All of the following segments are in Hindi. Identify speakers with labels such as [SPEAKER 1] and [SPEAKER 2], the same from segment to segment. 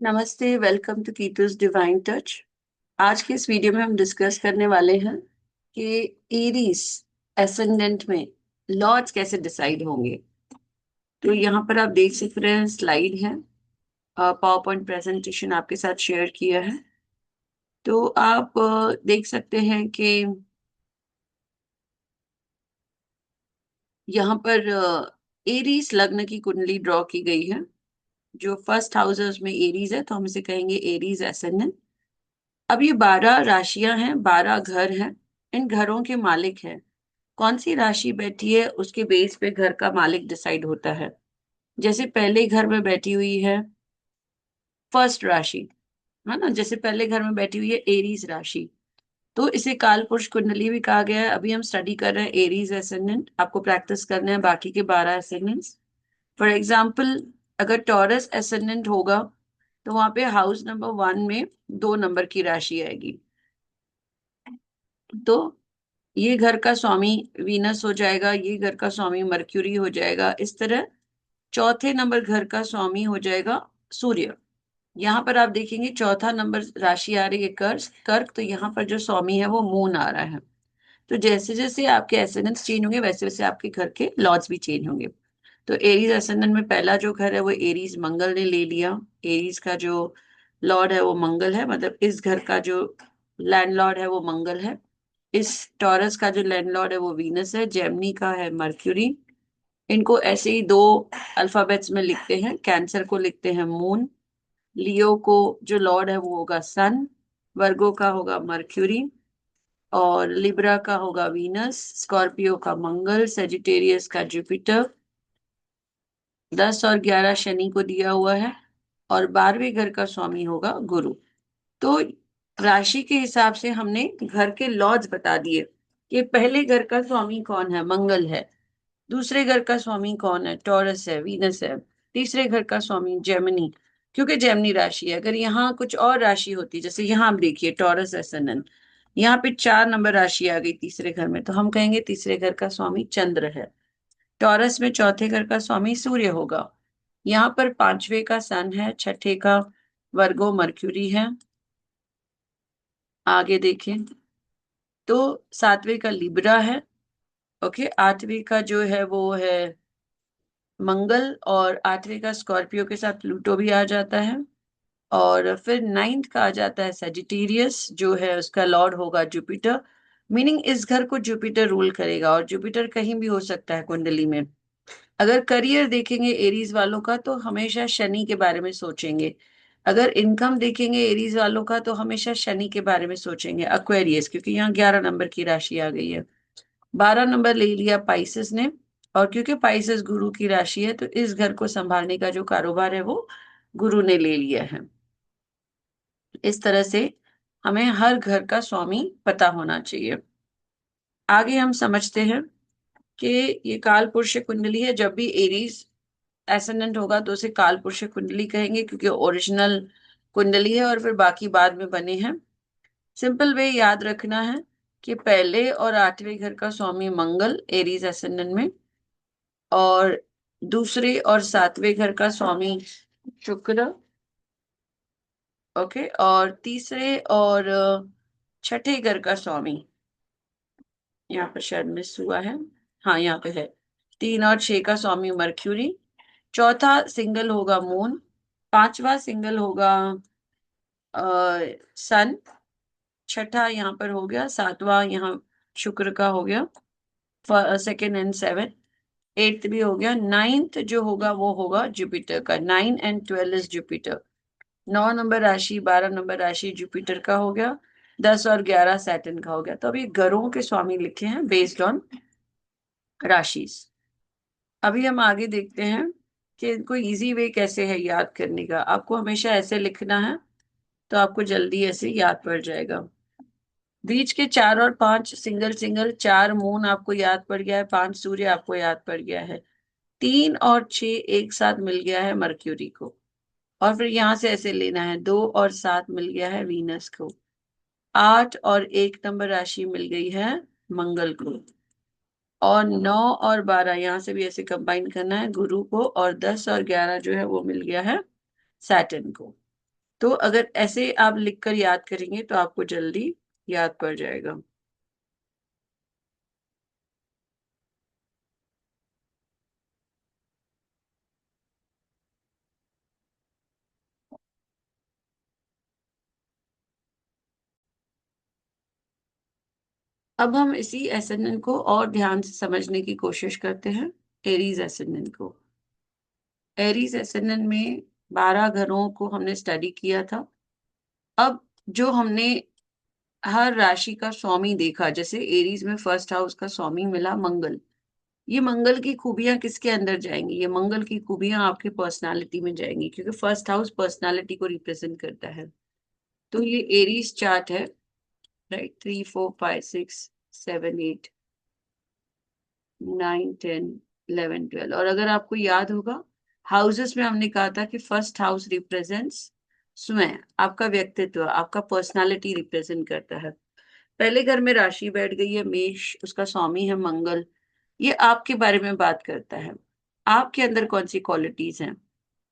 [SPEAKER 1] नमस्ते। Welcome to Keetu's divine touch. आज के इस वीडियो में हम डिस्कस करने वाले हैं कि एरीज एसेंडेंट में लॉर्ड्स कैसे डिसाइड होंगे। तो यहाँ पर आप देख सकते हैं, स्लाइड है, पावर पॉइंट प्रेजेंटेशन आपके साथ शेयर किया है। तो आप देख सकते हैं कि यहाँ पर एरीज लग्न की कुंडली ड्रॉ की गई है। जो फर्स्ट हाउस में एरीज है तो हम इसे कहेंगे एरीज एसेंडेंट। अब ये 12 राशियां हैं, 12 घर हैं। इन घरों के मालिक हैं। कौन सी राशि बैठी है उसके बेस पे घर का मालिक डिसाइड होता है। जैसे पहले घर में बैठी हुई है फर्स्ट राशि, है ना। जैसे पहले घर में बैठी हुई है एरीज राशि, तो इसे काल पुरुष कुंडली भी कहा गया है। अभी हम स्टडी कर रहे हैं एरीज एसेंडेंट, आपको प्रैक्टिस करना है बाकी के 12 एसेंडेंट्स। फॉर एग्जाम्पल, अगर टॉरस एसेंडेंट होगा तो वहां पे हाउस नंबर 1 में 2 नंबर की राशि आएगी। तो ये घर का स्वामी वीनस हो जाएगा, ये घर का स्वामी मर्क्यूरी हो जाएगा। इस तरह चौथे नंबर घर का स्वामी हो जाएगा सूर्य। यहाँ पर आप देखेंगे चौथा नंबर राशि आ रही है कर्क कर्क, तो यहाँ पर जो स्वामी है वो मून आ रहा है। तो जैसे जैसे आपके एसेंडेंट्स चेंज होंगे वैसे वैसे आपके घर के लॉर्ड्स भी चेंज होंगे। तो एरीज एसेंडेंट में पहला जो घर है वो एरीज मंगल ने ले लिया। एरीज का जो लॉर्ड है वो मंगल है, मतलब इस घर का जो लैंडलॉर्ड है वो मंगल है। इस टॉरस का जो लैंडलॉर्ड है वो वीनस है। जेमिनी का है मर्क्यूरी। इनको ऐसे ही दो अल्फाबेट्स में लिखते हैं। कैंसर को लिखते हैं मून। लियो को जो लॉर्ड है वो होगा सन। वर्गो का होगा मर्क्यूरी। और लिब्रा का होगा वीनस। स्कॉर्पियो का मंगल। सेजिटेरियस का जुपिटर। 10 और 11 शनि को दिया हुआ है। और 12वें घर का स्वामी होगा गुरु। तो राशि के हिसाब से हमने घर के लॉर्ड्स बता दिए कि पहले घर का स्वामी कौन है, मंगल है। दूसरे घर का स्वामी कौन है, टॉरस है, वीनस है। तीसरे घर का स्वामी जेमिनी, क्योंकि जेमिनी राशि है। अगर यहाँ कुछ और राशि होती, जैसे यहाँ आप देखिए टॉरस एसेंडेंट, यहाँ पे 4 नंबर राशि आ गई तीसरे घर में, तो हम कहेंगे तीसरे घर का स्वामी चंद्र है। टॉरस में चौथे घर का स्वामी सूर्य होगा। यहाँ पर पांचवे का सन है, छठे का वर्गो मर्क्यूरी है। आगे देखें तो सातवें का लिब्रा है। ओके, आठवीं का जो है वो है मंगल, और आठवीं का स्कॉर्पियो के साथ प्लूटो भी आ जाता है। और फिर नाइन्थ का आ जाता है सेजिटेरियस, जो है उसका लॉर्ड होगा जुपिटर। मीनिंग इस घर को जुपिटर रूल करेगा, और जुपिटर कहीं भी हो सकता है कुंडली में। अगर करियर देखेंगे एरीज वालों का तो हमेशा शनि के बारे में सोचेंगे। अगर इनकम देखेंगे एरीज वालों का तो हमेशा शनि के बारे में सोचेंगे। अक्वेरियस, क्योंकि यहाँ 11 नंबर की राशि आ गई है। 12 नंबर ले लिया पाइसेस ने। और क्योंकि पाइसेस गुरु की राशि है तो इस घर को संभालने का जो कारोबार है वो गुरु ने ले लिया है। इस तरह से हमें हर घर का स्वामी पता होना चाहिए। आगे हम समझते हैं कि ये काल पुरुष कुंडली है। जब भी एरीज एसेंडेंट होगा तो उसे काल पुरुष कुंडली कहेंगे, क्योंकि ओरिजिनल कुंडली है और फिर बाकी बाद में बने हैं। सिंपल वे याद रखना है कि पहले और आठवें घर का स्वामी मंगल एरीज एसेंडेंट में, और दूसरे और सातवें घर का स्वामी शुक्र। ओके, और तीसरे और छठे घर का स्वामी, यहाँ पर शायद मिस हुआ है, हाँ यहाँ पे है, 3 और 6 का स्वामी मर्क्यूरी। चौथा सिंगल होगा मून। पांचवा सिंगल होगा सन। छठा यहाँ पर हो गया, सातवां यहाँ शुक्र का हो गया, सेकेंड एंड सेवन। एट्थ भी हो गया। नाइन्थ जो होगा वो होगा जुपिटर का। 9 and 12 इज जुपिटर। 9 नंबर राशि, 12 नंबर राशि जुपिटर का हो गया। 10 और 11 सैटर्न का हो गया। तो अभी ग्रहों के स्वामी लिखे हैं बेस्ड ऑन राशिस। अभी हम आगे देखते हैं कि इनको इजी वे कैसे है याद करने का। आपको हमेशा ऐसे लिखना है तो आपको जल्दी ऐसे याद पड़ जाएगा। बीच के 4 और 5 सिंगल सिंगल, 4 मून आपको याद पड़ गया है, 5 सूर्य आपको याद पड़ गया है, 3 और 6 एक साथ मिल गया है मर्क्यूरी को। और फिर यहां से ऐसे लेना है, 2 और 7 मिल गया है वीनस को। 8 और 1 नंबर राशि मिल गई है मंगल को। और 9 और 12 यहां से भी ऐसे कंबाइन करना है गुरु को। और 10 और 11 जो है वो मिल गया है सैटर्न को। तो अगर ऐसे आप लिखकर याद करेंगे तो आपको जल्दी याद पड़ जाएगा। अब हम इसी एसेंडेंट को और ध्यान से समझने की कोशिश करते हैं, एरीज एसेंडेंट को। एरीज एसेंडेंट में 12 घरों को हमने स्टडी किया था। अब जो हमने हर राशि का स्वामी देखा, जैसे एरीज में फर्स्ट हाउस का स्वामी मिला मंगल। ये मंगल की खूबियां किसके अंदर जाएंगी? ये मंगल की खूबियां आपके पर्सनालिटी में जाएंगी, क्योंकि फर्स्ट हाउस पर्सनालिटी को रिप्रेजेंट करता है। तो ये एरीज चार्ट है, राइट। 3 4 5 6 7 8 9 10 11 12। और अगर आपको याद होगा, हाउसेस में हमने कहा था कि फर्स्ट हाउस रिप्रेजेंट्स स्वयं, आपका व्यक्तित्व, आपका पर्सनालिटी रिप्रेजेंट करता है। पहले घर में राशि बैठ गई है मेष, उसका स्वामी है मंगल। ये आपके बारे में बात करता है। आपके अंदर कौन सी क्वालिटीज हैं?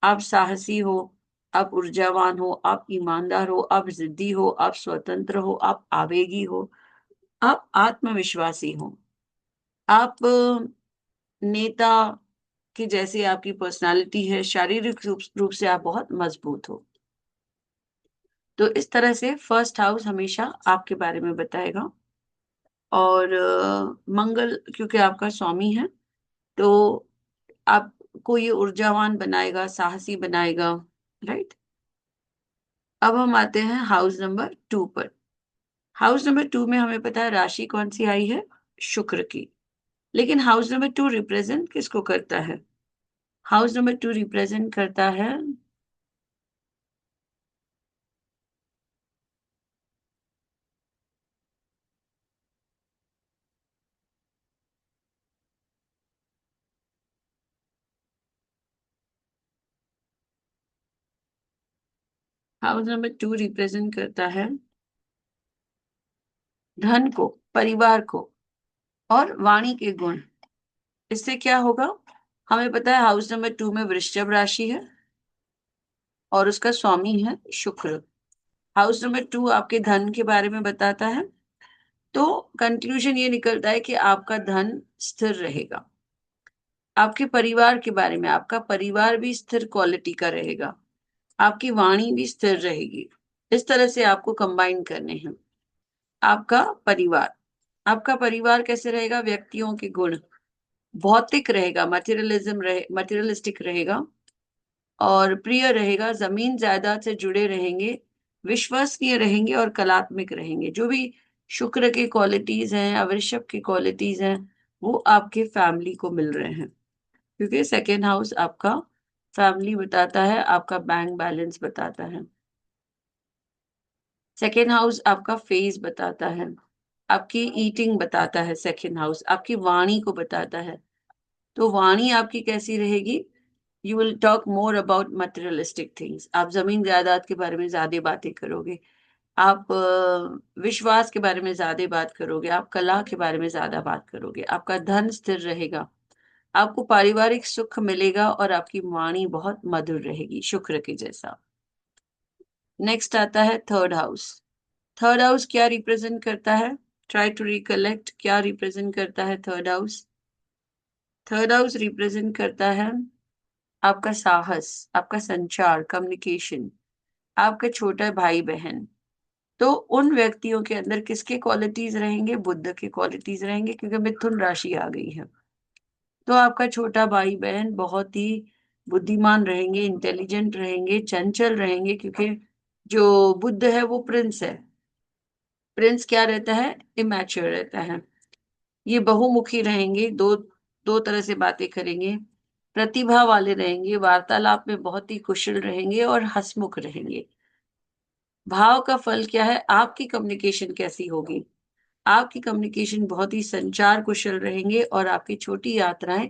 [SPEAKER 1] आप साहसी हो, आप ऊर्जावान हो, आप ईमानदार हो, आप जिद्दी हो, आप स्वतंत्र हो, आप आवेगी हो, आप आत्मविश्वासी हो, आप नेता की जैसी आपकी पर्सनालिटी है, शारीरिक रूप से आप बहुत मजबूत हो। तो इस तरह से फर्स्ट हाउस हमेशा आपके बारे में बताएगा। और मंगल क्योंकि आपका स्वामी है, तो आपको ये ऊर्जावान बनाएगा, साहसी बनाएगा, राइट। अब हम आते हैं हाउस नंबर 2 पर। हाउस नंबर 2 में हमें पता है राशि कौन सी आई है? शुक्र की। लेकिन हाउस नंबर 2 रिप्रेजेंट किसको करता है? हाउस नंबर 2 रिप्रेजेंट करता है, हाउस नंबर 2 रिप्रेजेंट करता है धन को, परिवार को, और वाणी के गुण। इससे क्या होगा? हमें पता है हाउस नंबर 2 में वृश्चिक राशि है और उसका स्वामी है शुक्र। हाउस नंबर 2 आपके धन के बारे में बताता है। तो कंक्लूजन ये निकलता है कि आपका धन स्थिर रहेगा। आपके परिवार के बारे में, आपका परिवार भी स्थिर क्वालिटी का रहेगा, आपकी वाणी भी स्थिर रहेगी। इस तरह से आपको कंबाइन करने हैं। आपका परिवार, आपका परिवार कैसे रहेगा? व्यक्तियों के गुण, भौतिक रहेगा, मटेरियलिस्टिक रहेगा, और प्रिय रहेगा, जमीन जायदाद से जुड़े रहेंगे, विश्वसनीय रहेंगे और कलात्मक रहेंगे। जो भी शुक्र की क्वालिटीज हैं या वृषभ की क्वालिटीज हैं, वो आपके फैमिली को मिल रहे हैं, क्योंकि सेकेंड हाउस आपका फैमिली बताता है, आपका बैंक बैलेंस बताता है। सेकेंड हाउस आपका फेस बताता है, आपकी ईटिंग बताता है, सेकेंड हाउस आपकी वाणी को बताता है। तो वाणी आपकी कैसी रहेगी? You will talk more about materialistic things. आप जमीन जायदाद के बारे में ज्यादा बातें करोगे, आप विश्वास के बारे में ज्यादा बात करोगे, आप कला के बारे में ज्यादा बात करोगे, आपका धन स्थिर रहेगा, आपको पारिवारिक सुख मिलेगा और आपकी वाणी बहुत मधुर रहेगी, शुक्र के जैसा। नेक्स्ट आता है थर्ड हाउस। थर्ड हाउस क्या रिप्रेजेंट करता है? ट्राई टू रिकलेक्ट, क्या रिप्रेजेंट करता है third house? Third house represent करता है आपका साहस, आपका संचार, कम्युनिकेशन, आपका छोटा भाई बहन। तो उन व्यक्तियों के अंदर किसके क्वालिटीज रहेंगे? बुद्ध के क्वालिटीज रहेंगे, क्योंकि मिथुन राशि आ गई है। तो आपका छोटा भाई बहन बहुत ही बुद्धिमान रहेंगे, इंटेलिजेंट रहेंगे, चंचल रहेंगे, क्योंकि जो बुद्ध है वो प्रिंस है। प्रिंस क्या रहता है? इमैच्योर रहता है। ये बहुमुखी रहेंगे, दो दो तरह से बातें करेंगे, प्रतिभा वाले रहेंगे, वार्तालाप में बहुत ही कुशल रहेंगे और हंसमुख रहेंगे। भाव का फल क्या है? आपकी कम्युनिकेशन कैसी होगी? आपकी कम्युनिकेशन बहुत ही संचार कुशल रहेंगे, और आपकी छोटी यात्राएं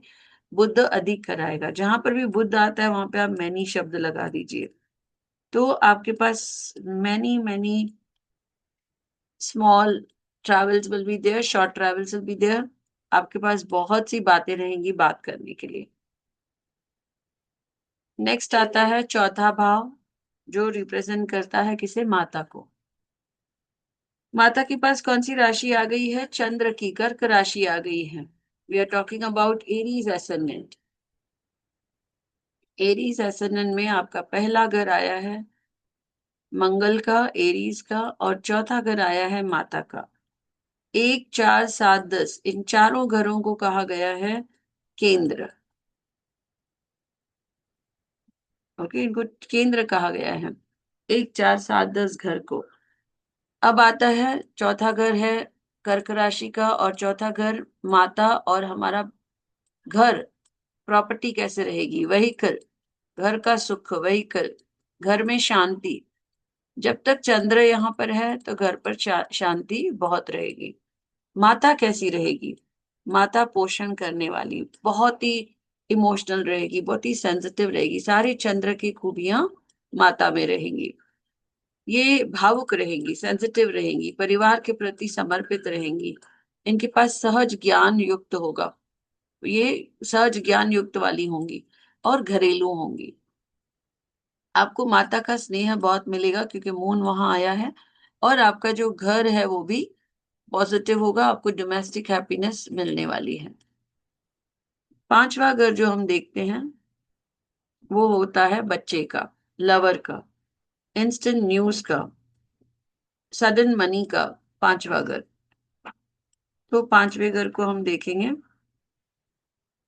[SPEAKER 1] बुद्ध अधिक कराएगा। जहां पर भी बुद्ध आता है वहां पे आप मैनी शब्द लगा दीजिए। तो आपके पास many many small travels will be there, short travels will be there. आपके पास बहुत सी बातें रहेंगी बात करने के लिए। नेक्स्ट आता है चौथा भाव। जो रिप्रेजेंट करता है किसे, माता को। माता के पास कौन सी राशि आ गई है, चंद्र की कर्क राशि आ गई है। We are talking about Aries ascendant. Aries ascendant में आपका पहला घर आया है मंगल का, एरीज का, और चौथा घर आया है माता का। 1 4 7 10 इन चारों घरों को कहा गया है केंद्र। ओके, इनको केंद्र कहा गया है, 1 4 7 10 घर को। अब आता है चौथा घर है कर्क राशि का, और चौथा घर माता, और हमारा घर, प्रॉपर्टी कैसे रहेगी, व्हीकल, घर का सुख, व्हीकल, घर में शांति। जब तक चंद्र यहाँ पर है तो घर पर शांति बहुत रहेगी। माता कैसी रहेगी, माता पोषण करने वाली, बहुत ही इमोशनल रहेगी, बहुत ही सेंसिटिव रहेगी, सारी चंद्र की खूबियां माता में रहेंगी। ये भावुक रहेंगी, सेंसिटिव रहेंगी, परिवार के प्रति समर्पित रहेंगी। इनके पास सहज ज्ञान युक्त होगा, ये सहज ज्ञान युक्त वाली होंगी और घरेलू होंगी। आपको माता का स्नेह बहुत मिलेगा क्योंकि मून वहां आया है, और आपका जो घर है वो भी पॉजिटिव होगा, आपको डोमेस्टिक हैप्पीनेस मिलने वाली है। पांचवा घर जो हम देखते हैं वो होता है बच्चे का, लवर का, इंस्टेंट न्यूज का, सडन मनी का, पांचवा घर। तो पांचवे घर को हम देखेंगे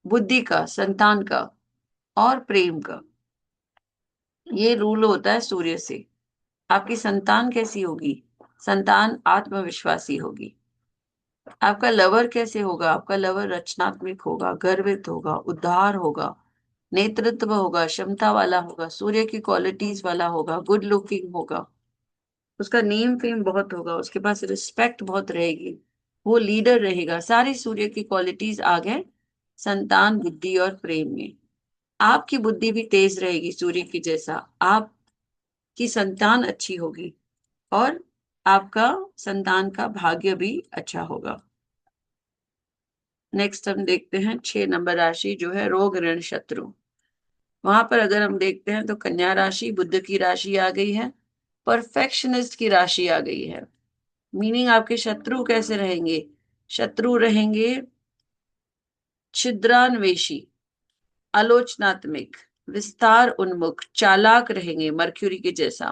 [SPEAKER 1] बुद्धि का, संतान का, और प्रेम का। ये रूल होता है सूर्य से। आपकी संतान कैसी होगी, संतान आत्मविश्वासी होगी। आपका लवर कैसे होगा, आपका लवर रचनात्मक होगा, गर्वित होगा, उदार होगा, नेतृत्व होगा, क्षमता वाला होगा, सूर्य की क्वालिटीज वाला होगा, गुड लुकिंग होगा, उसका नेम फेम बहुत होगा, उसके पास रिस्पेक्ट बहुत रहेगी, वो लीडर रहेगा। सारी सूर्य की क्वालिटीज आ गए संतान, बुद्धि और प्रेम में। आपकी बुद्धि भी तेज रहेगी सूर्य की जैसा, आपकी संतान अच्छी होगी, और आपका संतान का भाग्य भी अच्छा होगा। नेक्स्ट हम देखते हैं 6 नंबर राशि जो है रोग ऋण शत्रु। वहां पर अगर हम देखते हैं तो कन्या राशि बुध की राशि आ गई है, परफेक्शनिस्ट की राशि आ गई है। मीनिंग आपके शत्रु कैसे रहेंगे, शत्रु रहेंगे छिद्रान्वेषी, आलोचनात्मक, विस्तार उन्मुख, चालाक रहेंगे मर्क्यूरी के जैसा,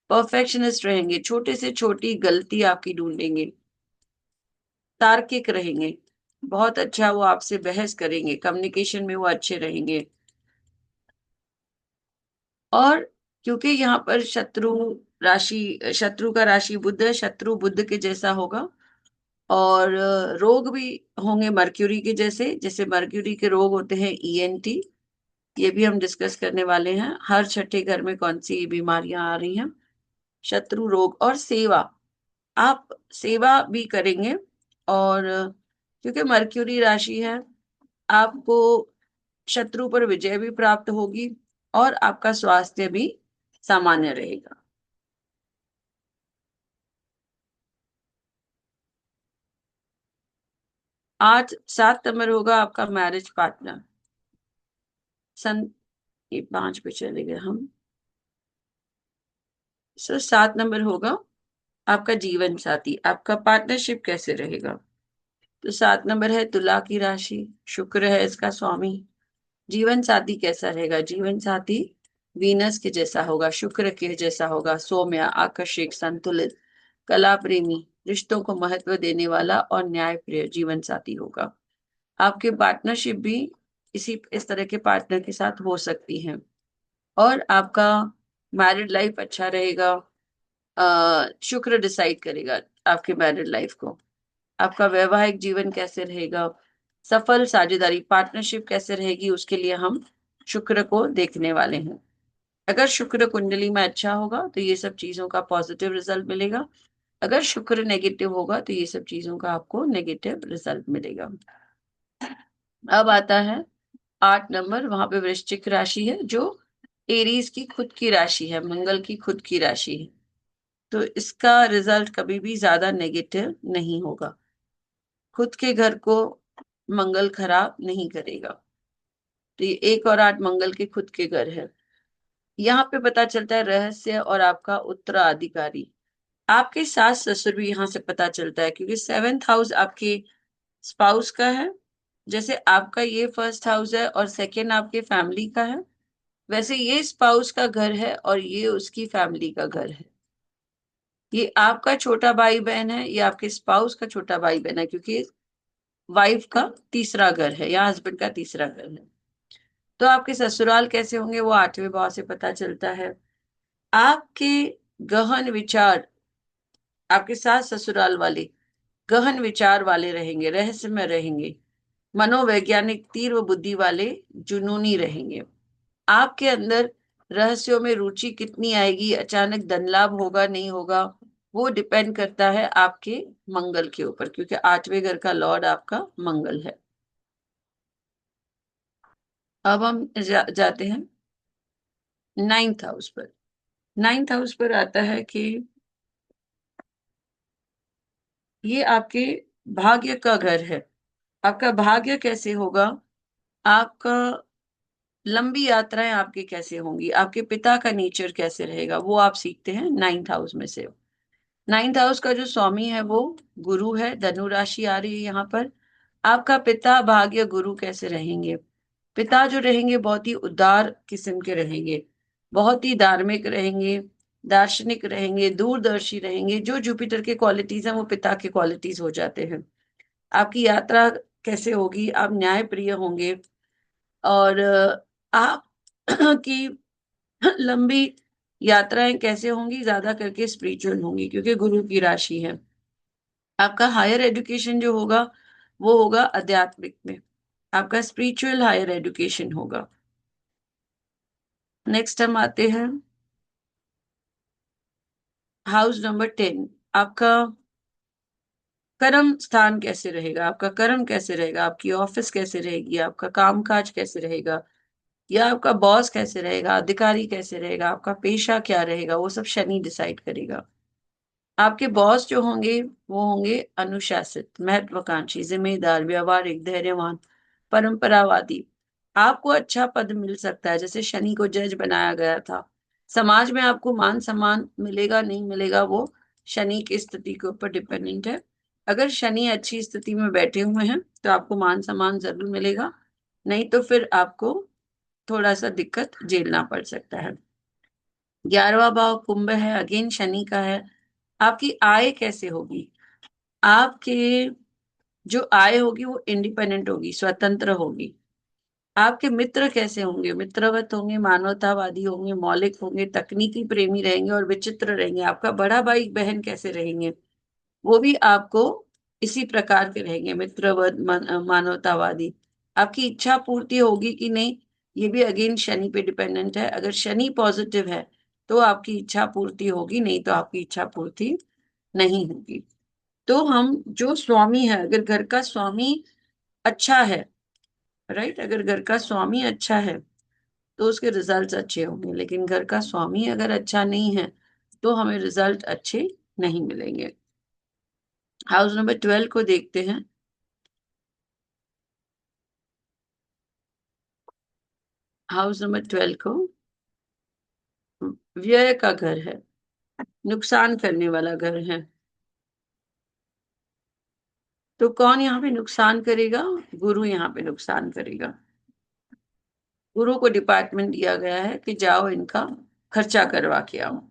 [SPEAKER 1] परफेक्शनिस्ट रहेंगे, छोटे से छोटी गलती आपकी ढूंढेंगे, तार्किक रहेंगे, बहुत अच्छा वो आपसे बहस करेंगे, कम्युनिकेशन में वो अच्छे रहेंगे। और क्योंकि यहाँ पर शत्रु का राशि बुध है, शत्रु बुध के जैसा होगा, और रोग भी होंगे मर्क्यूरी के जैसे, जैसे मर्क्यूरी के रोग होते हैं ईएनटी, ये भी हम डिस्कस करने वाले हैं, हर छठे घर में कौन सी बीमारियां आ रही हैं। शत्रु रोग और सेवा, आप सेवा भी करेंगे, और क्योंकि मर्क्यूरी राशि है, आपको शत्रु पर विजय भी प्राप्त होगी, और आपका स्वास्थ्य भी सामान्य रहेगा। 8 7 नंबर होगा आपका मैरिज पार्टनर। सन ये 5 पे चले गए हम। सर 7 नंबर होगा आपका जीवन साथी, आपका पार्टनरशिप कैसे रहेगा। तो 7 नंबर है तुला की राशि, शुक्र है इसका स्वामी। जीवन साथी कैसा रहेगा, जीवन साथी वीनस के जैसा होगा, शुक्र के जैसा होगा, सौम्य, आकर्षक, संतुलित, कला प्रेमी, रिश्तों को महत्व देने वाला और न्यायप्रिय जीवन साथी होगा। आपके पार्टनरशिप भी इस तरह के पार्टनर के साथ हो सकती है। और आपका मैरिड लाइफ अच्छा रहेगा, शुक्र डिसाइड करेगा आपके मैरिड लाइफ को। आपका वैवाहिक जीवन कैसे रहेगा, सफल साझेदारी, पार्टनरशिप कैसे रहेगी, उसके लिए हम शुक्र को देखने वाले हैं। अगर शुक्र कुंडली में अच्छा होगा तो ये सब चीजों का पॉजिटिव रिजल्ट मिलेगा, अगर शुक्र नेगेटिव होगा तो ये सब चीजों का आपको नेगेटिव रिजल्ट मिलेगा। अब आता है 8 नंबर, वहां पे वृश्चिक राशि है जो एरीज की खुद की राशि है, मंगल की खुद की राशि है। तो इसका रिजल्ट कभी भी ज्यादा नेगेटिव नहीं होगा, खुद के घर को मंगल खराब नहीं करेगा। तो ये 1 और 8 मंगल के खुद के घर है। यहाँ पे पता चलता है रहस्य और आपका उत्तराधिकारी। आपके सास ससुर भी यहाँ से पता चलता है, क्योंकि 7th हाउस आपके स्पाउस का है। जैसे आपका ये फर्स्ट हाउस है और सेकंड आपके फैमिली का है, वैसे ये स्पाउस का घर है और ये उसकी फैमिली का घर है। ये आपका छोटा भाई बहन है, ये आपके स्पाउस का छोटा भाई बहन है, क्योंकि वाइफ का तीसरा घर है या हस्बैंड का तीसरा घर है। तो आपके ससुराल कैसे होंगे वो 8वें भाव से पता चलता है। आपके गहन विचार, आपके सास ससुराल वाले गहन विचार वाले रहेंगे, रहस्यमय रहेंगे, मनोवैज्ञानिक तीव्र बुद्धि वाले, जुनूनी रहेंगे। आपके अंदर रहस्यों में रुचि कितनी आएगी, अचानक धन लाभ होगा नहीं होगा, वो डिपेंड करता है आपके मंगल के ऊपर, क्योंकि 8वें घर का लॉर्ड आपका मंगल है। अब हम जाते हैं 9th हाउस पर। 9th हाउस पर आता है कि ये आपके भाग्य का घर है। आपका भाग्य कैसे होगा, आपका लंबी यात्राएं आपकी कैसे होंगी, आपके पिता का नेचर कैसे रहेगा, वो आप सीखते हैं 9th हाउस में से। 9th हाउस का जो स्वामी है वो गुरु है, धनु राशि आ रही है यहाँ पर। आपका पिता भाग्य गुरु कैसे रहेंगे। पिता जो रहेंगे बहुत ही उदार किस्म के रहेंगे, बहुत ही धार्मिक रहेंगे, दार्शनिक रहेंगे, दूरदर्शी रहेंगे। जो जुपिटर के क्वालिटीज हैं वो पिता के क्वालिटीज हो जाते हैं। आपकी यात्रा कैसे होगी, आप न्याय प्रिय होंगे, और आप की लंबी यात्राएं कैसे होंगी, ज्यादा करके स्पिरिचुअल होंगी, क्योंकि गुरु की राशि है। आपका हायर एजुकेशन जो होगा वो होगा आध्यात्मिक में, आपका स्पिरिचुअल हायर एजुकेशन होगा। नेक्स्ट हम आते हैं हाउस नंबर 10। आपका कर्म स्थान कैसे रहेगा, आपका कर्म कैसे रहेगा, आपकी ऑफिस कैसे रहेगी, आपका कामकाज कैसे रहेगा, या आपका बॉस कैसे रहेगा, अधिकारी कैसे रहेगा, आपका पेशा क्या रहेगा, वो सब शनि डिसाइड करेगा। आपके बॉस जो होंगे वो होंगे अनुशासित, महत्वाकांक्षी, जिम्मेदार, व्यवहारिक, धैर्यवान, परंपरावादी। आपको अच्छा पद मिल सकता है, जैसे शनि को जज बनाया गया था। समाज में आपको मान सम्मान मिलेगा नहीं मिलेगा वो शनि की स्थिति के ऊपर डिपेंडेंट है। अगर शनि अच्छी स्थिति में बैठे हुए हैं तो आपको मान सम्मान जरूर मिलेगा, नहीं तो फिर आपको थोड़ा सा दिक्कत झेलना पड़ सकता है। 11वां भाव कुंभ है, अगेन शनि का है। आपकी आय कैसे होगी, आपके जो आय होगी वो इंडिपेंडेंट होगी, स्वतंत्र होगी। आपके मित्र कैसे होंगे, मित्रवत होंगे, मानवतावादी होंगे, मौलिक होंगे, तकनीकी प्रेमी रहेंगे और विचित्र रहेंगे। आपका बड़ा भाई बहन कैसे रहेंगे, वो भी आपको इसी प्रकार के रहेंगे, मित्रवत, मानवतावादी। आपकी इच्छा पूर्ति होगी कि नहीं, ये भी अगेन शनि पे डिपेंडेंट है। अगर शनि पॉजिटिव है तो आपकी इच्छा पूर्ति होगी, नहीं तो आपकी इच्छा पूर्ति नहीं होगी। तो हम जो स्वामी है, अगर घर का स्वामी अच्छा है, राइट, अगर घर का स्वामी अच्छा है तो उसके रिजल्ट्स अच्छे होंगे, लेकिन घर का स्वामी अगर अच्छा नहीं है तो हमें रिजल्ट अच्छे नहीं मिलेंगे। हाउस नंबर 12 को देखते हैं। हाउस नंबर 12 को व्यय का घर है, नुकसान करने वाला घर है। तो कौन यहाँ पे नुकसान करेगा, गुरु यहाँ पे नुकसान करेगा। गुरु को डिपार्टमेंट दिया गया है कि जाओ इनका खर्चा करवा के आओ।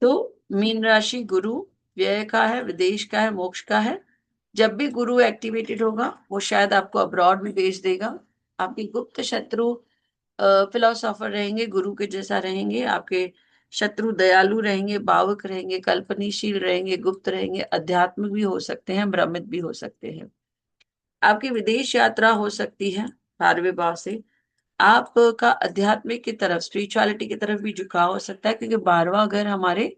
[SPEAKER 1] तो मीन राशि गुरु व्यय का है, विदेश का है, मोक्ष का है। जब भी गुरु एक्टिवेटेड होगा वो शायद आपको अब्रॉड भी भेज देगा। आपके गुप्त शत्रु फिलोसोफर रहेंगे, गुरु के जैसा रहेंगे। आपके शत्रु दयालु रहेंगे, भावुक रहेंगे, कल्पनीशील रहेंगे, गुप्त रहेंगे, आध्यात्मिक भी हो सकते हैं, भ्रमित भी हो सकते हैं। आपकी विदेश यात्रा हो सकती है 12वें भाव से। आपका आध्यात्मिक की तरफ, स्पिरिचुअलिटी की तरफ भी झुकाव हो सकता है, क्योंकि 12वां घर हमारे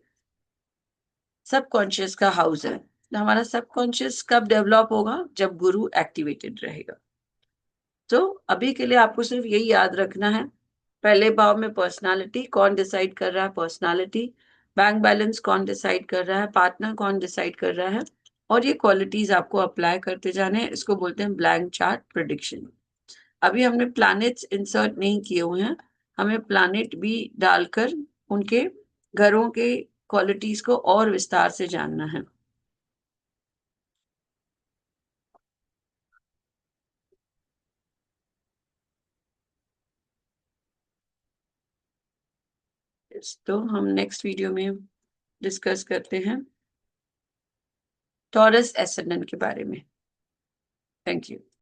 [SPEAKER 1] सबकॉन्शियस का हाउस है। तो हमारा सबकॉन्शियस कब डेवलप होगा, जब गुरु एक्टिवेटेड रहेगा। तो अभी के लिए आपको सिर्फ यही याद रखना है, पहले भाव में पर्सनालिटी कौन डिसाइड कर रहा है, पर्सनालिटी। बैंक बैलेंस कौन डिसाइड कर रहा है, पार्टनर कौन डिसाइड कर रहा है। और ये क्वालिटीज आपको अप्लाई करते जाने हैं, इसको बोलते हैं ब्लैंक चार्ट प्रिडिक्शन। अभी हमने प्लैनेट्स इंसर्ट नहीं किए हुए हैं, हमें प्लानिट भी डालकर उनके घरों के क्वालिटीज को और विस्तार से जानना है। तो हम नेक्स्ट वीडियो में डिस्कस करते हैं टॉरस एसेंडेंट के बारे में। Thank you.